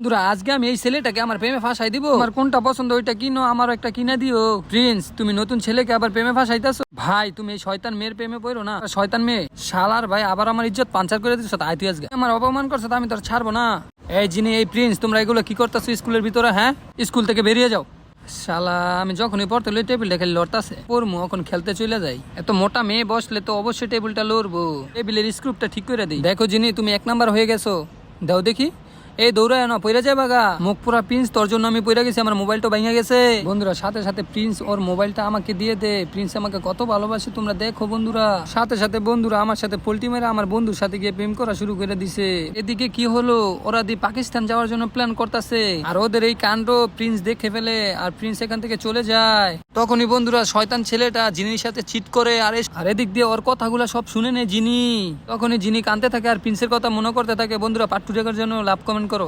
বন্ধুরা আজকে আমি এই ছেলেটাকে আমার প্রেমে ফাঁসাই দিব। আমার কোনটা পছন্দ ওইটা কিনো, আমার একটা কিনা দিও। প্রিন্স, তুমি নতুন ছেলেকে আবার প্রেমে ফাঁসাইতেছো? ভাই তুমি এই শয়তান মেয়ের প্রেমে পড়ো না। শয়তান মেয়ে শালার ভাই আবার আমার ইজ্জত পাঞ্চার করে দিচ্ছ। তাই তুই আজকে আমার অপমান করছো, আমি তোর ছাড়বো না। এই যিনি এই প্রিন্স, তোমরা এগুলো কি করতেছো স্কুলের ভিতরে? হ্যাঁ, স্কুল থেকে বেরিয়ে যাও। শালা আমি যখনই পড়তে লই টেবিলটা খালি লড়তাছে, পড়মু এখন খেলতে চলে যাই। এত মোটা মেয়ে বসলে তো অবশ্যই টেবিলটা লড়বো। টেবিলের স্ক্রুপটা ঠিক করে দিই। দেখো যিনি, তুমি 1 নাম্বার হয়ে গেছো। দাও দেখি। এই দৌড়ায় না, পইরা যায় বাগা। মুখ পুরা প্রিন্স, তোর জন্য আমি পইরা গেছি, আমার মোবাইলটা ভেঙে গেছে। বন্ধুরা সাথে সাথে প্রিন্স ওর মোবাইলটা আমাকে দিয়ে দে। প্রিন্স আমাকে কত ভালোবাসে তোমরা দেখো বন্ধুরা। সাথে সাথে বন্ধুরা আমার সাথে পোল্টি মেরে আমার বন্ধুর সাথে গিয়ে প্রেম করা শুরু করে দিছে। এদিকে কি হলো, ওরা দি পাকিস্তান যাওয়ার জন্য প্ল্যান করতেছে। আর ওদের এই কাণ্ড প্রিন্স দেখে ফেলে, আর প্রিন্স এখান থেকে চলে যায়। তখনই বন্ধুরা শয়তান ছেলেটা জিনির সাথে চিট করে, আর এদিক দিয়ে ওর কথাগুলো সব শুনে নেয় জিনি। তখনই জিনি কাঁদতে থাকে আর প্রিন্সের কথা মনে করতে থাকে। বন্ধুরা পার্ট 2 দেখার জন্য লাভ কমেন্ট করো।